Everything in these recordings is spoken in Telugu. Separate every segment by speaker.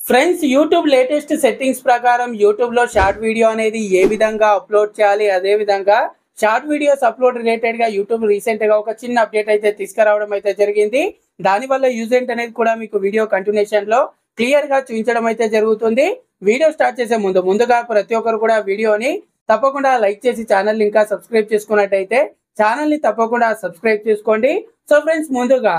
Speaker 1: ఫ్రెండ్స్, యూట్యూబ్ లేటెస్ట్ సెట్టింగ్స్ ప్రకారం యూట్యూబ్ లో షార్ట్ వీడియో అనేది ఏ విధంగా అప్లోడ్ చేయాలి, అదే విధంగా షార్ట్ వీడియోస్ అప్లోడ్ రిలేటెడ్ గా యూట్యూబ్ రీసెంట్ గా ఒక చిన్న అప్డేట్ అయితే తీసుకురావడం అయితే జరిగింది. దానివల్ల యూజ్ ఏంటి అనేది కూడా మీకు వీడియో కంటిన్యూషన్ లో క్లియర్ గా చూపించడం అయితే జరుగుతుంది. వీడియో స్టార్ట్ చేసే ముందుగా ప్రతి ఒక్కరు కూడా వీడియోని తప్పకుండా లైక్ చేసి ఛానల్ ఇంకా సబ్స్క్రైబ్ చేసుకున్నట్టయితే ఛానల్ ని తప్పకుండా సబ్స్క్రైబ్ చేసుకోండి. సో ఫ్రెండ్స్, ముందుగా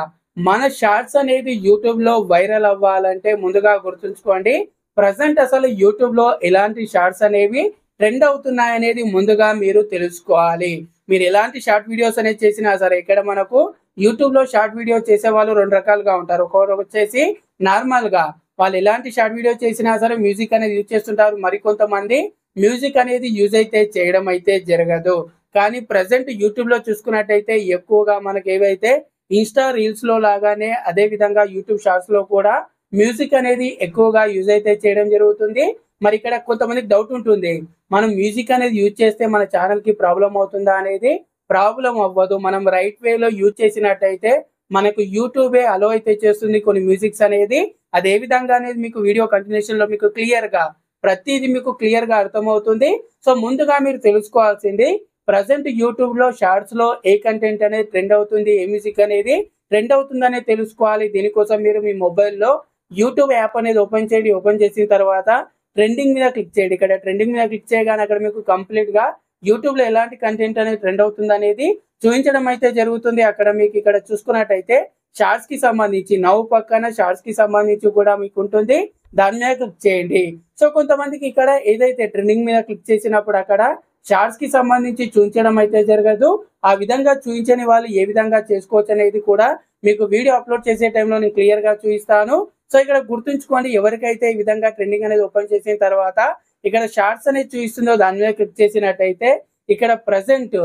Speaker 1: మన షార్ట్స్ అనేది యూట్యూబ్ లో వైరల్ అవ్వాలంటే ముందుగా గుర్తుంచుకోండి, ప్రజెంట్ అసలు యూట్యూబ్ లో ఎలాంటి షార్ట్స్ అనేవి ట్రెండ్ అవుతున్నాయనేది ముందుగా మీరు తెలుసుకోవాలి. మీరు ఎలాంటి షార్ట్ వీడియోస్ అనేది చేసినా సరే, ఇక్కడ మనకు యూట్యూబ్ లో షార్ట్ వీడియో చేసే వాళ్ళు రెండు రకాలుగా ఉంటారు. ఒకరు వచ్చేసి నార్మల్ గా వాళ్ళు ఎలాంటి షార్ట్ వీడియో చేసినా సరే మ్యూజిక్ అనేది యూజ్ చేస్తుంటారు. మరికొంతమంది మ్యూజిక్ అనేది యూజ్ అయితే చేయడం అయితే జరగదు. కానీ ప్రజెంట్ యూట్యూబ్ లో చూసుకున్నట్టయితే ఎక్కువగా మనకి ఏవైతే ఇన్స్టా రీల్స్ లో లాగానే అదే విధంగా యూట్యూబ్ షార్ట్స్ లో కూడా మ్యూజిక్ అనేది ఎక్కువగా యూజ్ అయితే చేయడం జరుగుతుంది. మరి ఇక్కడ కొంతమందికి డౌట్ ఉంటుంది, మనం మ్యూజిక్ అనేది యూజ్ చేస్తే మన ఛానల్ కి ప్రాబ్లం అవుతుందా అనేది. ప్రాబ్లం అవ్వదు. మనం రైట్ వే లో యూజ్ చేసినట్టయితే మనకు యూట్యూబే అలో అయితే చేస్తుంది కొన్ని మ్యూజిక్స్ అనేది. అదే విధంగా అనేది మీకు వీడియో కంటిన్యూషన్ లో మీకు క్లియర్ గా ప్రతిదీ మీకు క్లియర్ గా అర్థమవుతుంది. సో ముందుగా మీరు తెలుసుకోవాల్సింది, ప్రజెంట్ యూట్యూబ్ లో షార్ట్స్ లో ఏ కంటెంట్ అనేది ట్రెండ్ అవుతుంది, ఏ మ్యూజిక్ అనేది ట్రెండ్ అవుతుంది అనేది తెలుసుకోవాలి. దీనికోసం మీరు మీ మొబైల్లో యూట్యూబ్ యాప్ అనేది ఓపెన్ చేయండి. ఓపెన్ చేసిన తర్వాత ట్రెండింగ్ మీద క్లిక్ చేయండి. ఇక్కడ ట్రెండింగ్ మీద క్లిక్ చేయగానే అక్కడ మీకు కంప్లీట్ గా యూట్యూబ్ లో ఎలాంటి కంటెంట్ అనేది ట్రెండ్ అవుతుంది అనేది చూపించడం అయితే జరుగుతుంది. అక్కడ మీకు ఇక్కడ చూసుకున్నట్టయితే షార్ట్స్ కి సంబంధించి నవ్వు పక్కన షార్ట్స్ కి సంబంధించి కూడా మీకు ఉంటుంది. దాని మీద క్లిక్ చేయండి. సో కొంతమందికి ఇక్కడ ఏదైతే ట్రెండింగ్ మీద క్లిక్ చేసినప్పుడు అక్కడ షార్ట్స్ కి సంబంధించి చూపించడం అయితే జరగదు. ఆ విధంగా చూపించని వాళ్ళు ఏ విధంగా చేసుకోవచ్చు అనేది కూడా మీకు వీడియో అప్లోడ్ చేసే టైంలో నేను క్లియర్ గా చూపిస్తాను. సో ఇక్కడ గుర్తుంచుకోండి, ఎవరికైతే ఈ విధంగా ట్రెండింగ్ అనేది ఓపెన్ చేసిన తర్వాత ఇక్కడ షార్ట్స్ అనేది చూపిస్తుందో దాని మీద క్లిక్ చేసినట్టయితే ఇక్కడ ప్రజెంట్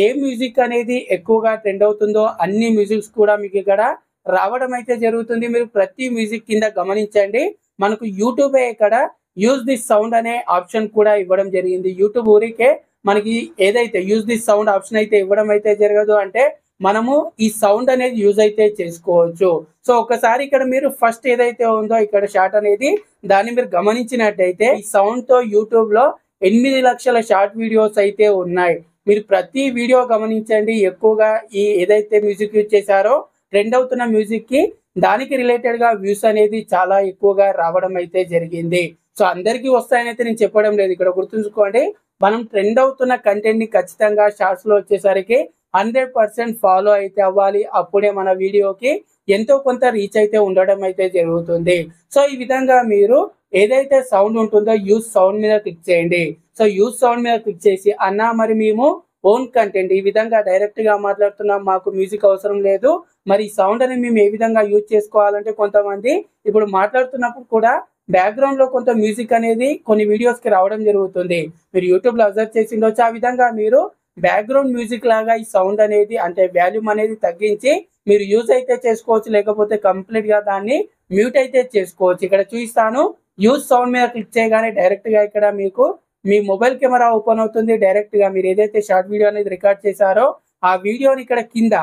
Speaker 1: ఏ మ్యూజిక్ అనేది ఎక్కువగా ట్రెండ్ అవుతుందో అన్ని మ్యూజిక్స్ కూడా మీకు ఇక్కడ రావడం అయితే జరుగుతుంది. మీరు ప్రతి మ్యూజిక్ కింద గమనించండి, మనకు యూట్యూబే ఇక్కడ యూజ్ దిస్ సౌండ్ అనే ఆప్షన్ కూడా ఇవ్వడం జరిగింది. యూట్యూబ్ ఊరికే మనకి ఏదైతే యూజ్ దిస్ సౌండ్ ఆప్షన్ అయితే ఇవ్వడం అయితే జరగదు, అంటే మనము ఈ సౌండ్ అనేది యూజ్ అయితే చేసుకోవచ్చు. సో ఒకసారి ఇక్కడ మీరు ఫస్ట్ ఏదైతే ఉందో ఇక్కడ షార్ట్ అనేది దాన్ని మీరు గమనించినట్టయితే ఈ సౌండ్ తో యూట్యూబ్ లో 8 లక్షల షార్ట్ వీడియోస్ అయితే ఉన్నాయి. మీరు ప్రతి వీడియో గమనించండి, ఎక్కువగా ఈ ఏదైతే మ్యూజిక్ యూజ్ చేశారో ట్రెండ్ అవుతున్న మ్యూజిక్ కి దానికి రిలేటెడ్ గా వ్యూస్ అనేది చాలా ఎక్కువగా రావడం అయితే జరిగింది. సో అందరికీ వస్తాయని అయితే నేను చెప్పడం లేదు. ఇక్కడ గుర్తుంచుకోండి, మనం ట్రెండ్ అవుతున్న కంటెంట్ ని ఖచ్చితంగా షార్ట్స్ లో వచ్చేసరికి 100% ఫాలో అయితే అవ్వాలి. అప్పుడే మన వీడియోకి ఎంతో కొంత రీచ్ అయితే ఉండడం అయితే జరుగుతుంది. సో ఈ విధంగా మీరు ఏదైతే సౌండ్ ఉంటుందో యూజ్ సౌండ్ మీద క్లిక్ చేయండి. సో యూజ్ సౌండ్ మీద క్లిక్ చేసి, అన్నా మరి మేము ఓన్ కంటెంట్ ఈ విధంగా డైరెక్ట్ గా మాట్లాడుతున్నాం, మాకు మ్యూజిక్ అవసరం లేదు, మరి సౌండ్ అనేది మేము ఏ విధంగా యూజ్ చేసుకోవాలంటే కొంతమంది ఇప్పుడు మాట్లాడుతున్నప్పుడు కూడా బ్యాక్గ్రౌండ్ లో కొంత మ్యూజిక్ అనేది కొన్ని వీడియోస్ కి రావడం జరుగుతుంది. మీరు యూట్యూబ్ లో అబ్జర్వ్ చేసి ఉండొచ్చు. ఆ విధంగా మీరు బ్యాక్గ్రౌండ్ మ్యూజిక్ లాగా ఈ సౌండ్ అనేది అంటే వాల్యూమ్ అనేది తగ్గించి మీరు యూజ్ అయితే చేసుకోవచ్చు, లేకపోతే కంప్లీట్ గా దాన్ని మ్యూట్ అయితే చేసుకోవచ్చు. ఇక్కడ చూపిస్తాను, యూజ్ సౌండ్ మీద క్లిక్ చేయగానే డైరెక్ట్ గా ఇక్కడ మీకు మీ మొబైల్ కెమెరా ఓపెన్ అవుతుంది. డైరెక్ట్ గా మీరు ఏదైతే షార్ట్ వీడియో అనేది రికార్డ్ చేశారో ఆ వీడియోని ఇక్కడ కింద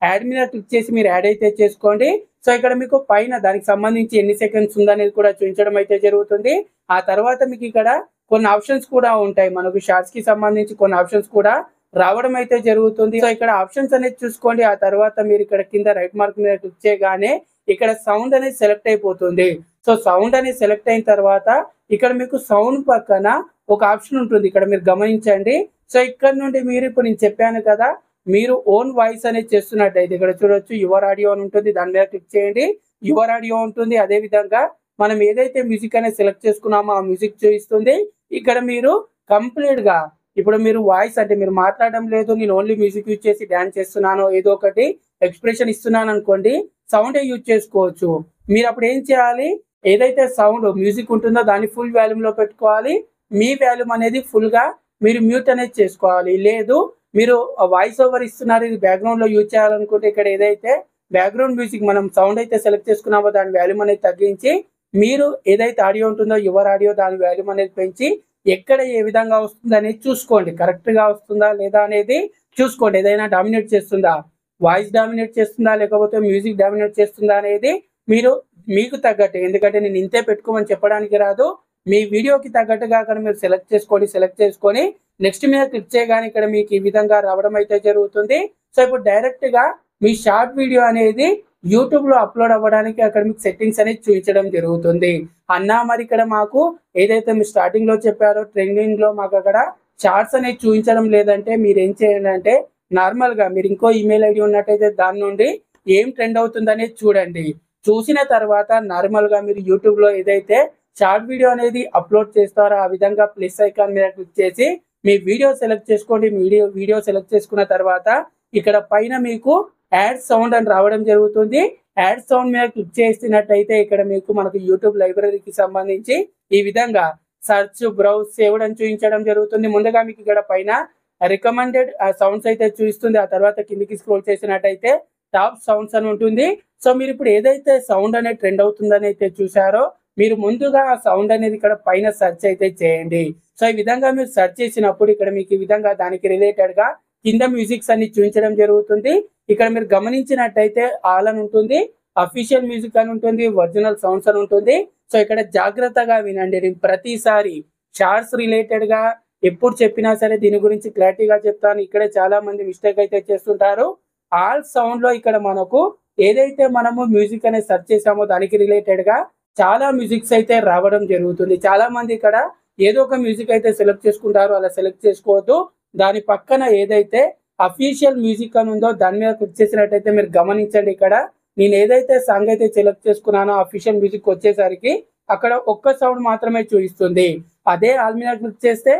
Speaker 1: యాడ్ మీద క్లిక్ చేసి మీరు యాడ్ అయితే చేసుకోండి. సో ఇక్కడ మీకు పైన దానికి సంబంధించి ఎన్ని సెకండ్స్ ఉందనేది కూడా చూపించడం అయితే జరుగుతుంది. ఆ తర్వాత మీకు ఇక్కడ కొన్ని ఆప్షన్స్ కూడా ఉంటాయి. మనకు షార్ట్స్ కి సంబంధించి కొన్ని ఆప్షన్స్ కూడా రావడం అయితే జరుగుతుంది. సో ఇక్కడ ఆప్షన్స్ అనేది చూసుకోండి. ఆ తర్వాత మీరు ఇక్కడ కింద రైట్ మార్క్ మీద క్లిక్ చేయగానే ఇక్కడ సౌండ్ అనేది సెలెక్ట్ అయిపోతుంది. సో సౌండ్ అనేది సెలెక్ట్ అయిన తర్వాత ఇక్కడ మీకు సౌండ్ పక్కన ఒక ఆప్షన్ ఉంటుంది. ఇక్కడ మీరు గమనించండి. సో ఇక్కడ నుండి మీరు ఇప్పుడు నేను చెప్పాను కదా, మీరు ఓన్ వాయిస్ అనేది చేస్తున్నట్టయితే ఇక్కడ చూడొచ్చు యువర్ ఆడియో అని ఉంటుంది. దాని మీద క్లిక్ చేయండి, యువర్ ఆడియో ఉంటుంది. అదే విధంగా మనం ఏదైతే మ్యూజిక్ అనేది సెలెక్ట్ చేసుకున్నామో ఆ మ్యూజిక్ చూపిస్తుంది. ఇక్కడ మీరు కంప్లీట్ గా ఇప్పుడు మీరు వాయిస్ అంటే మీరు మాట్లాడడం లేదు, నేను ఓన్లీ మ్యూజిక్ యూజ్ చేసి డాన్స్ చేస్తున్నాను, ఏదో ఒకటి ఎక్స్ప్రెషన్ ఇస్తున్నాను అనుకోండి, సౌండే యూజ్ చేసుకోవచ్చు. మీరు అప్పుడు ఏం చేయాలి, ఏదైతే సౌండ్ మ్యూజిక్ ఉంటుందో దాన్ని ఫుల్ వాల్యూమ్ లో పెట్టుకోవాలి. మీ వాల్యూమ్ అనేది ఫుల్ గా మీరు మ్యూట్ అనేది చేసుకోవాలి. లేదు మీరు వాయిస్ ఓవర్ ఇస్తున్నారు, ఇది బ్యాక్గ్రౌండ్ లో యూజ్ చేయాలనుకుంటే ఇక్కడ ఏదైతే బ్యాక్గ్రౌండ్ మ్యూజిక్ మనం సౌండ్ అయితే సెలెక్ట్ చేసుకున్నామో దాని వాల్యూమ్ అనేది తగ్గించి మీరు ఏదైతే ఆడియో ఉంటుందో యువర్ ఆడియో దాని వాల్యూమ్ అనేది పెంచి ఎక్కడ ఏ విధంగా వస్తుంది అనేది చూసుకోండి. కరెక్ట్ గా వస్తుందా లేదా అనేది చూసుకోండి. ఏదైనా డామినేట్ చేస్తుందా, వాయిస్ డామినేట్ చేస్తుందా లేకపోతే మ్యూజిక్ డామినేట్ చేస్తుందా అనేది మీరు మీకు తగ్గట్టు, ఎందుకంటే నేను ఇంతే పెట్టుకోమని చెప్పడానికి రాదు, మీ వీడియోకి తగ్గట్టుగా అక్కడ మీరు సెలెక్ట్ చేసుకొని నెక్స్ట్ మీద క్లిక్ చేయగానే ఇక్కడ మీకు ఈ విధంగా రావడం అయితే జరుగుతుంది. సో ఇప్పుడు డైరెక్ట్ గా మీ షార్ట్ వీడియో అనేది యూట్యూబ్ లో అప్లోడ్ అవ్వడానికి అక్కడ మీకు సెట్టింగ్స్ అనేది చూపించడం జరుగుతుంది అన్నా. మరి ఇక్కడ మాకు ఏదైతే మీరు స్టార్టింగ్ లో చెప్పారో ట్రెండింగ్ లో మాకు అక్కడ షార్ట్స్ అనేది చూపించడం లేదంటే మీరు ఏం చేయండి అంటే నార్మల్ గా మీరు ఇంకో ఈమెయిల్ ఐడి ఉన్నట్టయితే దాని నుండి ఏం ట్రెండ్ అవుతుంది అనేది చూడండి. చూసిన తర్వాత నార్మల్ గా మీరు యూట్యూబ్ లో ఏదైతే షార్ట్ వీడియో అనేది అప్లోడ్ చేస్తారో ఆ విధంగా ప్లస్ ఐకాన్ మీద క్లిక్ చేసి మీ వీడియో సెలెక్ట్ చేసుకోండి. వీడియో సెలెక్ట్ చేసుకున్న తర్వాత ఇక్కడ పైన మీకు యాడ్ సౌండ్ అని రావడం జరుగుతుంది. యాడ్ సౌండ్ మీద క్లిక్ చేసినట్టయితే ఇక్కడ మీకు మనకు యూట్యూబ్ లైబ్రరీకి సంబంధించి ఈ విధంగా సర్చ్, బ్రౌజ్, సేవ్డ్ అని చూపించడం జరుగుతుంది. ముందుగా మీకు ఇక్కడ పైన రికమెండెడ్ సౌండ్స్ అయితే చూపిస్తుంది. ఆ తర్వాత కిందికి స్క్రోల్ చేసినట్టయితే టాప్ సౌండ్స్ అని ఉంటుంది. సో మీరు ఇప్పుడు ఏదైతే సౌండ్ అనేది ట్రెండ్ అవుతుందని అయితే చూసారో మీరు ముందుగా ఆ సౌండ్ అనేది ఇక్కడ పైన సెర్చ్ అయితే చేయండి. సో ఈ విధంగా మీరు సెర్చ్ చేసినప్పుడు ఇక్కడ మీకు ఈ విధంగా దానికి రిలేటెడ్ గా కింద మ్యూజిక్స్ అన్ని చూపించడం జరుగుతుంది. ఇక్కడ మీరు గమనించినట్టయితే ఆల్ అని ఉంటుంది, అఫీషియల్ మ్యూజిక్ అని ఉంటుంది, ఒరిజినల్ సౌండ్స్ అని ఉంటుంది. సో ఇక్కడ జాగ్రత్తగా వినండి. నేను ప్రతిసారి షార్ట్స్ రిలేటెడ్ గా ఎప్పుడు చెప్పినా సరే దీని గురించి క్లారిటీగా చెప్తాను. ఇక్కడే చాలా మంది మిస్టేక్ అయితే చేస్తుంటారు. ఆల్ సౌండ్ లో ఇక్కడ మనకు ఏదైతే మనము మ్యూజిక్ అనేది సెర్చ్ చేసామో దానికి రిలేటెడ్ గా చాలా మ్యూజిక్స్ అయితే రావడం జరుగుతుంది. చాలా మంది ఇక్కడ ఏదో ఒక మ్యూజిక్ అయితే సెలెక్ట్ చేసుకుంటారు. అలా సెలెక్ట్ చేసుకోవద్దు. దాని పక్కన ఏదైతే అఫీషియల్ మ్యూజిక్ అని ఉందో దాని మీద క్లిక్ చేసినట్టయితే మీరు గమనించండి. ఇక్కడ నేను ఏదైతే సాంగ్ అయితే సెలెక్ట్ చేసుకున్నానో అఫీషియల్ మ్యూజిక్ వచ్చేసరికి అక్కడ ఒక్క సౌండ్ మాత్రమే చూపిస్తుంది. అదే ఆల్ మీద క్లిక్ చేస్తే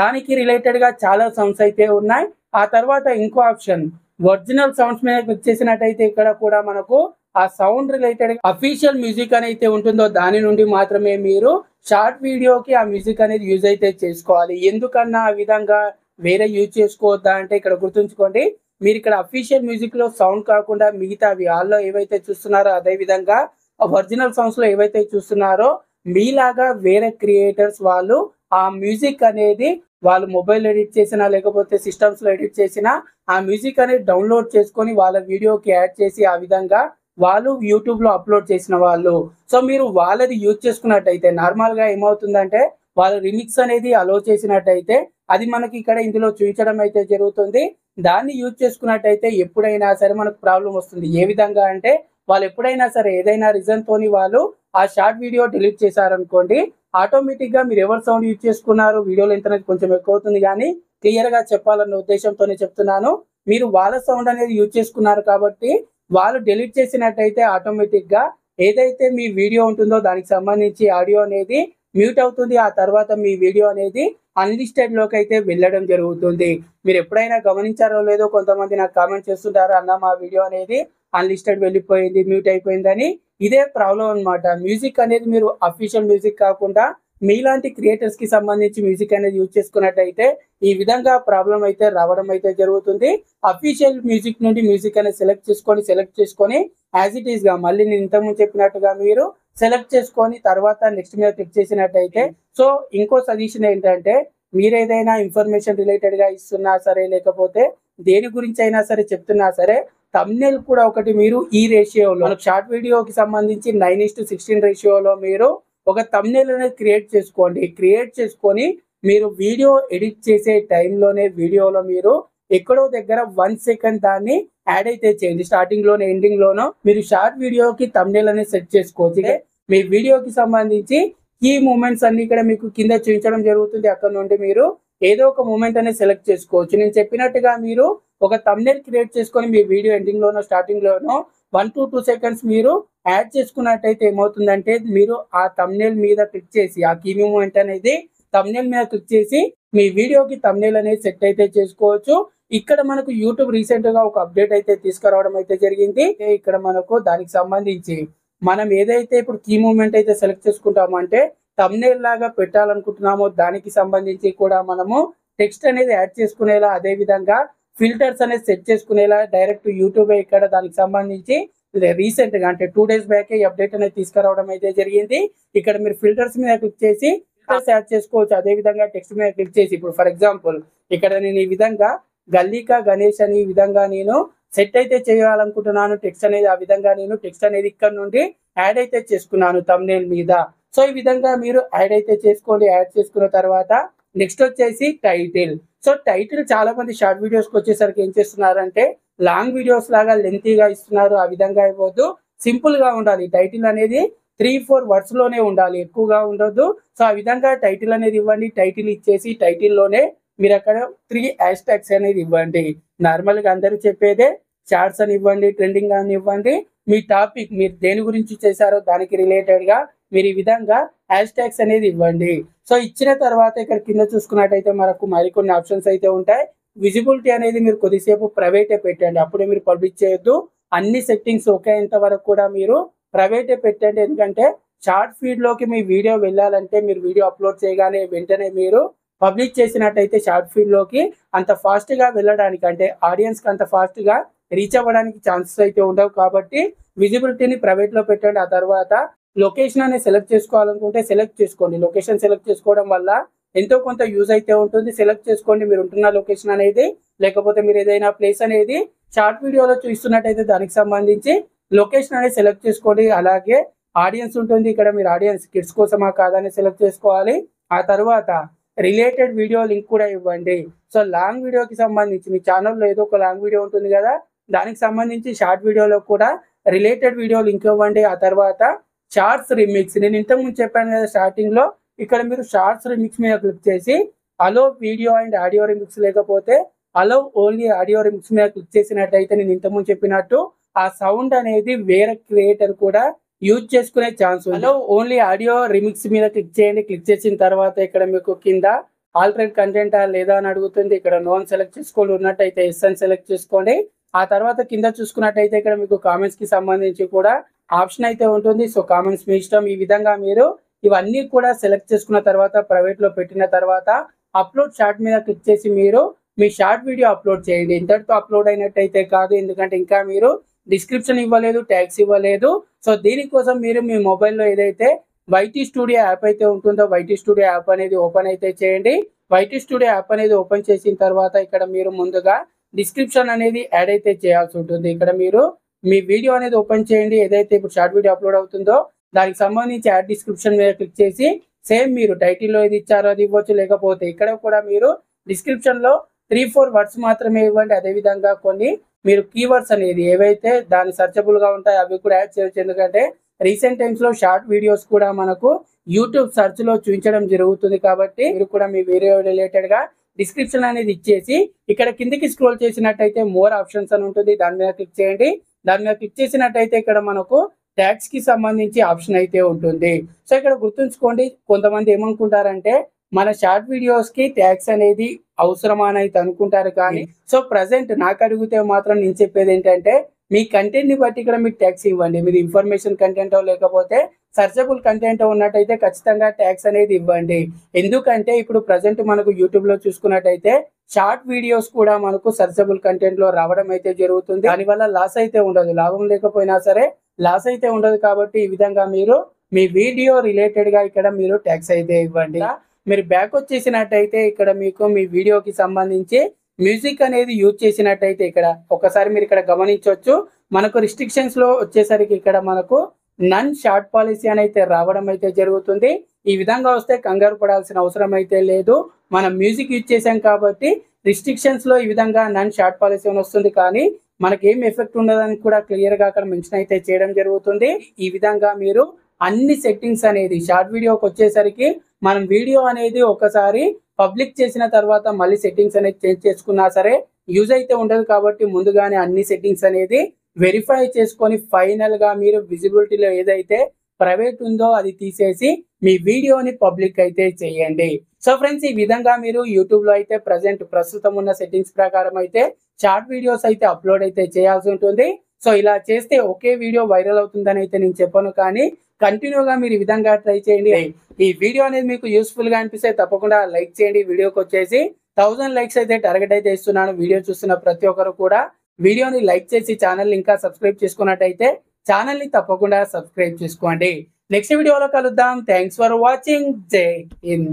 Speaker 1: దానికి రిలేటెడ్ గా చాలా సౌండ్స్ అయితే ఉన్నాయి. ఆ తర్వాత ఇంకో ఆప్షన్ ఒరిజినల్ సౌండ్స్ మీద క్లిక్ చేసినట్టయితే ఇక్కడ కూడా మనకు ఆ సౌండ్ రిలేటెడ్ అఫీషియల్ మ్యూజిక్ అనేది ఉంటుందో దాని నుండి మాత్రమే మీరు షార్ట్ వీడియోకి ఆ మ్యూజిక్ అనేది యూజ్ అయితే చేసుకోవాలి. ఎందుకన్నా ఆ విధంగా వేరే యూజ్ చేసుకోవద్దా అంటే ఇక్కడ గుర్తుంచుకోండి, మీరు ఇక్కడ అఫీషియల్ మ్యూజిక్ లో సౌండ్ కాకుండా మిగతా అవి ఆల్లో ఏవైతే చూస్తున్నారో అదే విధంగా ఒరిజినల్ సౌండ్స్ లో ఏవైతే చూస్తున్నారో మీలాగా వేరే క్రియేటర్స్ వాళ్ళు ఆ మ్యూజిక్ అనేది వాళ్ళు మొబైల్ ఎడిట్ చేసినా లేకపోతే సిస్టమ్స్ లో ఎడిట్ చేసినా ఆ మ్యూజిక్ అనేది డౌన్లోడ్ చేసుకొని వాళ్ళ వీడియోకి యాడ్ చేసి ఆ విధంగా వాళ్ళు యూట్యూబ్ లో అప్లోడ్ చేసిన వాళ్ళు. సో మీరు వాళ్ళది యూజ్ చేసుకున్నట్టయితే నార్మల్ గా ఏమవుతుందంటే వాళ్ళు రిమిక్స్ అనేది అలో చేసినట్టయితే అది మనకి ఇక్కడ ఇందులో చూపించడం అయితే జరుగుతుంది. దాన్ని యూజ్ చేసుకున్నట్టయితే ఎప్పుడైనా సరే మనకు ప్రాబ్లం వస్తుంది. ఏ విధంగా అంటే వాళ్ళు ఎప్పుడైనా సరే ఏదైనా రీజన్ తోని వాళ్ళు ఆ షార్ట్ వీడియో డిలీట్ చేశారనుకోండి, ఆటోమేటిక్ గా మీరు ఎవరు సౌండ్ యూజ్ చేసుకున్నారు వీడియో లెంత్ అనేది కొంచెం ఎక్కువ అవుతుంది, కానీ క్లియర్ గా చెప్పాలన్న ఉద్దేశంతోనే చెప్తున్నాను. మీరు వాళ్ళ సౌండ్ అనేది యూజ్ చేసుకున్నారు కాబట్టి వాళ్ళు డిలీట్ చేసినట్టయితే ఆటోమేటిక్ గా ఏదైతే మీ వీడియో ఉంటుందో దానికి సంబంధించి ఆడియో అనేది మ్యూట్ అవుతుంది. ఆ తర్వాత మీ వీడియో అనేది అన్లిస్టెడ్ లోకి అయితే వెళ్ళడం జరుగుతుంది. మీరు ఎప్పుడైనా గమనించారో లేదో కొంతమంది నాకు కామెంట్ చేస్తుంటారు, అన్న మా వీడియో అనేది అన్లిస్టెడ్ వెళ్ళిపోయింది, మ్యూట్ అయిపోయిందని. ఇదే ప్రాబ్లం అన్నమాట. మ్యూజిక్ అనేది మీరు అఫీషియల్ మ్యూజిక్ కాకుండా మీలాంటి క్రియేటర్స్ కి సంబంధించి మ్యూజిక్ అనేది యూజ్ చేసుకున్నట్టయితే ఈ విధంగా ప్రాబ్లం అయితే రావడం అయితే జరుగుతుంది. అఫీషియల్ మ్యూజిక్ నుండి మ్యూజిక్ అనేది సెలెక్ట్ చేసుకొని యాజ్ ఇట్ ఈస్ గా మళ్ళీ నేను ఇంతకుముందు చెప్పినట్టుగా మీరు సెలెక్ట్ చేసుకొని తర్వాత నెక్స్ట్ మీద క్లిక్ చేసినట్టయితే. సో ఇంకో సజెషన్ ఏంటంటే మీరు ఏదైనా ఇన్ఫర్మేషన్ రిలేటెడ్ గా ఇస్తున్నా సరే లేకపోతే దేని గురించి అయినా సరే చెప్తున్నా సరే థంబ్నెయిల్ కూడా ఒకటి మీరు ఈ రేషియోలో షార్ట్ వీడియోకి సంబంధించి 9:16 రేషియోలో మీరు ఒక థంబ్నెయిల్ అనేది క్రియేట్ చేసుకొని మీరు వీడియో ఎడిట్ చేసే టైంలోనే వీడియోలో మీరు ఎక్కడో దగ్గర 1 సెకండ్ దాన్ని యాడ్ అయితే చేయండి. స్టార్టింగ్ లోనే ఎండింగ్ లోనో మీరు షార్ట్ వీడియోకి థంబ్నెయిల్ అనేది సెట్ చేసుకోవచ్చు. మీ వీడియోకి సంబంధించి కీ మూమెంట్స్ అన్ని ఇక్కడ మీకు కింద చూపించడం జరుగుతుంది. అక్కడ నుండి మీరు ఏదో ఒక మూమెంట్ అనేది సెలెక్ట్ చేసుకోవచ్చు. నేను చెప్పినట్టుగా మీరు ఒక థంబ్నెయిల్ క్రియేట్ చేసుకొని మీ వీడియో ఎండింగ్ లోనో స్టార్టింగ్ లోనో 1 to 2 సెకండ్స్ మీరు యాడ్ చేసుకున్నట్టయితే ఏమవుతుందంటే మీరు ఆ థంబ్నెయిల్ మీద క్లిక్ చేసి ఆ కీ మూమెంట్ అనేది థంబ్నెయిల్ మీద క్లిక్ చేసి మీ వీడియోకి థంబ్నెయిల్ అనేది సెట్ అయితే చేసుకోవచ్చు. ఇక్కడ మనకు యూట్యూబ్ రీసెంట్ గా ఒక అప్డేట్ అయితే తీసుకురావడం అయితే జరిగింది. ఇక్కడ మనకు దానికి సంబంధించి మనం ఏదైతే ఇప్పుడు కీ మూమెంట్ అయితే సెలెక్ట్ చేసుకుంటామో అంటే థంబ్నెయిల్ లాగా పెట్టాలనుకుంటున్నామో దానికి సంబంధించి కూడా మనము టెక్స్ట్ అనేది యాడ్ చేసుకునేలా, అదే విధంగా ఫిల్టర్స్ అనేది సెట్ చేసుకునేలా డైరెక్ట్ యూట్యూబ్ ఇక్కడ దానికి సంబంధించి రీసెంట్ గా అంటే 2 days బ్యాక్ ఈ అప్డేట్ అనేది తీసుకురావడం అయితే జరిగింది. ఇక్కడ మీరు ఫిల్టర్స్ మీద క్లిక్ చేసి ఫిల్టర్స్ యాడ్ చేసుకోవచ్చు. అదే విధంగా టెక్స్ట్ మీద క్లిక్ చేసి ఇప్పుడు ఫర్ ఎగ్జాంపుల్ ఇక్కడ నేను ఈ విధంగా గల్లీకా గణేష్ అని ఈ విధంగా నేను సెట్ అయితే చేయాలనుకుంటున్నాను టెక్స్ట్ అనేది. ఆ విధంగా నేను టెక్స్ట్ అనేది ఇక్కడ నుండి యాడ్ అయితే చేసుకున్నాను thumbnail మీద. సో ఈ విధంగా మీరు యాడ్ అయితే చేసుకోండి. యాడ్ చేసుకున్న తర్వాత నెక్స్ట్ వచ్చేసి టైటిల్. సో టైటిల్ చాలా మంది షార్ట్ వీడియోస్కి వచ్చేసరికి ఏం చేస్తున్నారంటే లాంగ్ వీడియోస్ లాగా లెంతీగా ఇస్తున్నారు. ఆ విధంగా ఇవ్వద్దు, సింపుల్ గా ఉండాలి. టైటిల్ అనేది 3-4 వర్డ్స్ లోనే ఉండాలి, ఎక్కువగా ఉండొద్దు. సో ఆ విధంగా టైటిల్ అనేది ఇవ్వండి. టైటిల్ ఇచ్చేసి టైటిల్ లోనే మీరు అక్కడ 3 హ్యాష్ ట్యాగ్స్ అనేది ఇవ్వండి. నార్మల్ గా అందరూ చెప్పేదే షార్ట్స్ అని ఇవ్వండి, ట్రెండింగ్ అని ఇవ్వండి. మీ టాపిక్ మీరు దేని గురించి చేశారో దానికి రిలేటెడ్ గా మీరు ఈ విధంగా హ్యాష్ ట్యాగ్స్ అనేది ఇవ్వండి. సో ఇచ్చిన తర్వాత ఇక్కడ కింద చూసుకున్నట్టయితే మనకు మరికొన్ని ఆప్షన్స్ అయితే ఉంటాయి. విజిబిలిటీ అనేది మీరు కొద్దిసేపు ప్రైవేటే పెట్టండి, అప్పుడే మీరు పబ్లిష్ చేయొద్దు. అన్ని సెట్టింగ్స్ ఒకేంత వరకు కూడా మీరు ప్రైవేటే పెట్టండి. ఎందుకంటే షార్ట్ ఫీడ్ లోకి మీ వీడియో వెళ్ళాలంటే మీరు వీడియో అప్లోడ్ చేయగానే వెంటనే మీరు పబ్లిష్ చేసినట్టయితే షార్ట్ ఫీడ్ లోకి అంత ఫాస్ట్ గా వెళ్ళడానికి, అంటే ఆడియన్స్ కి అంత ఫాస్ట్ గా రీచ్ అవ్వడానికి ఛాన్సెస్ అయితే ఉండవు. కాబట్టి విజిబిలిటీని ప్రైవేట్ లో పెట్టండి. ఆ తర్వాత లొకేషన్ అనేది సెలెక్ట్ చేసుకోవాలనుకుంటే సెలెక్ట్ చేసుకోండి. లొకేషన్ సెలెక్ట్ చేసుకోవడం వల్ల ఎంతో కొంత యూజ్ అయితే ఉంటుంది. సెలెక్ట్ చేసుకోండి మీరు ఉంటున్న లొకేషన్ అనేది, లేకపోతే మీరు ఏదైనా ప్లేస్ అనేది షార్ట్ వీడియోలో చూస్తున్నట్టయితే దానికి సంబంధించి లొకేషన్ అనేది సెలెక్ట్ చేసుకోండి. అలాగే ఆడియన్స్ ఉంటుంది, ఇక్కడ మీరు ఆడియన్స్ కిడ్స్ కోసమా కాదని సెలెక్ట్ చేసుకోవాలి. ఆ తర్వాత రిలేటెడ్ వీడియో లింక్ కూడా ఇవ్వండి. సో లాంగ్ వీడియోకి సంబంధించి మీ ఛానల్లో ఏదో ఒక లాంగ్ వీడియో ఉంటుంది కదా, దానికి సంబంధించి షార్ట్ వీడియోలో కూడా రిలేటెడ్ వీడియో లింక్ ఇవ్వండి. ఆ తర్వాత షార్ట్స్ రిమిక్స్, నేను ఇంతకుముందు చెప్పాను కదా స్టార్టింగ్ లో, ఇక్కడ మీరు షార్ట్స్ రిమిక్స్ మీద క్లిక్ చేసి అలో వీడియో అండ్ ఆడియో రిమిక్స్, లేకపోతే అలో ఓన్లీ ఆడియో రిమిక్స్ మీద క్లిక్ చేసినట్టయితే నేను ఇంతకుముందు చెప్పినట్టు ఆ సౌండ్ అనేది వేరే క్రియేటర్ కూడా యూజ్ చేసుకునే ఛాన్స్ ఉంది. అలో ఓన్లీ ఆడియో రిమిక్స్ మీద క్లిక్ చేయండి. క్లిక్ చేసిన తర్వాత ఇక్కడ మీకు కింద ఆల్టరేట్ కంటెంట్ లేదా అని అడుగుతుంది. ఇక్కడ నోన్ సెలెక్ట్ చేసుకోండి, ఉన్నట్టయితే ఎస్ అని సెలెక్ట్ చేసుకోండి. ఆ తర్వాత కింద చూసుకున్నట్టయితే ఇక్కడ మీకు కామెంట్స్ కి సంబంధించి కూడా ఆప్షన్ అయితే ఉంటుంది. సో కామెంట్స్ మీ ఇష్టం. ఈ విధంగా మీరు ఇవన్నీ కూడా సెలెక్ట్ చేసుకున్న తర్వాత ప్రైవేట్ లో పెట్టిన తర్వాత అప్లోడ్ షార్ట్ మీద క్లిక్ చేసి మీరు మీ షార్ట్ వీడియో అప్లోడ్ చేయండి. ఇంతటితో అప్లోడ్ అయినట్టయితే కాదు, ఎందుకంటే ఇంకా మీరు డిస్క్రిప్షన్ ఇవ్వలేదు, ట్యాగ్స్ ఇవ్వలేదు. సో దీనికోసం మీరు మీ మొబైల్లో ఏదైతే వైటీ స్టూడియో యాప్ అయితే ఉంటుందో వైటీ స్టూడియో యాప్ అనేది ఓపెన్ అయితే చేయండి. వైటీ స్టూడియో యాప్ అనేది ఓపెన్ చేసిన తర్వాత ఇక్కడ మీరు ముందుగా డిస్క్రిప్షన్ అనేది యాడ్ అయితే చేయాల్సి ఉంటుంది. ఇక్కడ మీరు మీ వీడియో అనేది ఓపెన్ చేయండి. ఏదైతే ఇప్పుడు షార్ట్ వీడియో అప్లోడ్ అవుతుందో దానికి సంబంధించి యాడ్ డిస్క్రిప్షన్ మీద క్లిక్ చేసి సేమ్ మీరు టైటిల్లో ఏది ఇచ్చారో అది ఇవ్వచ్చు, లేకపోతే ఇక్కడ కూడా మీరు డిస్క్రిప్షన్ లో 3-4 వర్డ్స్ మాత్రమే ఇవ్వండి. అదేవిధంగా కొన్ని మీరు కీవర్డ్స్ అనేది ఏవైతే దాని సర్చబుల్ గా ఉంటాయో అవి కూడా యాడ్ చేయొచ్చు. ఎందుకంటే రీసెంట్ టైమ్స్ లో షార్ట్ వీడియోస్ కూడా మనకు యూట్యూబ్ సెర్చ్ లో చూపించడం జరుగుతుంది. కాబట్టి మీరు కూడా మీ వీడియో రిలేటెడ్ గా డిస్క్రిప్షన్ అనేది ఇచ్చేసి ఇక్కడ కిందికి స్క్రోల్ చేసినట్టయితే మోర్ ఆప్షన్స్ అని ఉంటుంది, దాని మీద క్లిక్ చేయండి. దాని మీద క్లిక్ చేసినట్టయితే ఇక్కడ మనకు ట్యాగ్స్ కి సంబంధించి ఆప్షన్ అయితే ఉంటుంది. సో ఇక్కడ గుర్తుంచుకోండి, కొంతమంది ఏమనుకుంటారంటే మన షార్ట్ వీడియోస్ కి ట్యాగ్స్ అనేది అవసరమా అని అయితే అనుకుంటారు. కానీ సో ప్రజెంట్ నాకు అడిగితే మాత్రం నేను చెప్పేది ఏంటంటే మీ కంటెంట్ ని బట్టి ఇక్కడ మీరు ట్యాగ్స్ ఇవ్వండి. మీది ఇన్ఫర్మేషన్ కంటెంట్ లేకపోతే సర్చబుల్ కంటెంట్ ఉన్నట్టయితే ఖచ్చితంగా ట్యాగ్స్ అనేది ఇవ్వండి. ఎందుకంటే ఇప్పుడు ప్రజెంట్ మనకు యూట్యూబ్ లో చూసుకున్నట్టయితే షార్ట్ వీడియోస్ కూడా మనకు సర్చబుల్ కంటెంట్ లో రావడం అయితే జరుగుతుంది. దానివల్ల లాస్ అయితే ఉండదు, లాభం లేకపోయినా సరే లాస్ అయితే ఉండదు. కాబట్టి ఈ విధంగా మీరు మీ వీడియో రిలేటెడ్ గా ఇక్కడ మీరు ట్యాగ్స్ అయితే ఇవ్వండి. మీరు బ్యాక్ వచ్చేసినట్టయితే ఇక్కడ మీకు మీ వీడియోకి సంబంధించి మ్యూజిక్ అనేది యూజ్ చేసినట్టయితే ఇక్కడ ఒకసారి మీరు ఇక్కడ గమనించవచ్చు, మనకు రిస్ట్రిక్షన్స్ లో వచ్చేసరికి ఇక్కడ మనకు నన్ షార్ట్ పాలసీ అని అయితే రావడం అయితే జరుగుతుంది. ఈ విధంగా వస్తే కంగారు పడాల్సిన అవసరం అయితే లేదు. మనం మ్యూజిక్ యూజ్ చేసాం కాబట్టి రిస్ట్రిక్షన్స్ లో ఈ విధంగా నన్ షార్ట్ పాలసీ అని వస్తుంది, కానీ మనకి ఏం ఎఫెక్ట్ ఉండదని కూడా క్లియర్ గా అక్కడ మెన్షన్ అయితే చేయడం జరుగుతుంది. ఈ విధంగా మీరు అన్ని సెట్టింగ్స్ అనేది షార్ట్ వీడియోకి వచ్చేసరికి మనం వీడియో అనేది ఒకసారి పబ్లిక్ చేసిన తర్వాత మళ్ళీ సెట్టింగ్స్ అనేది చేంజ్ చేసుకున్నా సరే యూజ్ అయితే ఉండదు. కాబట్టి ముందుగానే అన్ని సెట్టింగ్స్ అనేది వెరిఫై చేసుకొని ఫైనల్ గా మీరు విజిబిలిటీలో ఏదైతే ప్రైవేట్ ఉందో అది తీసేసి మీ వీడియోని పబ్లిక్ అయితే చేయండి. సో ఫ్రెండ్స్, ఈ విధంగా మీరు యూట్యూబ్ లో అయితే ప్రస్తుతం ఉన్న సెట్టింగ్స్ ప్రకారం అయితే షార్ట్ వీడియోస్ అయితే అప్లోడ్ అయితే చేయాల్సి ఉంటుంది. సో ఇలా చేస్తే ఒకే వీడియో వైరల్ అవుతుందని అయితే నేను చెప్పను, కానీ కంటిన్యూగా మీరు ఈ విధంగా ట్రై చేయండి. ఈ వీడియో అనేది మీకు యూస్ఫుల్ గా అనిపిస్తే తప్పకుండా లైక్ చేయండి. వీడియోకి వచ్చేసి 1000 లైక్స్ అయితే టార్గెట్ అయితే ఇస్తున్నాను. వీడియో చూస్తున్న ప్రతి ఒక్కరు కూడా వీడియోని లైక్ చేసి ఛానల్ ఇంకా సబ్స్క్రైబ్ చేసుకున్నట్టయితే ఛానల్ ని తప్పకుండా సబ్స్క్రైబ్ చేసుకోండి. నెక్స్ట్ వీడియోలో కలుద్దాం. Thanks for watching. జై హింద్.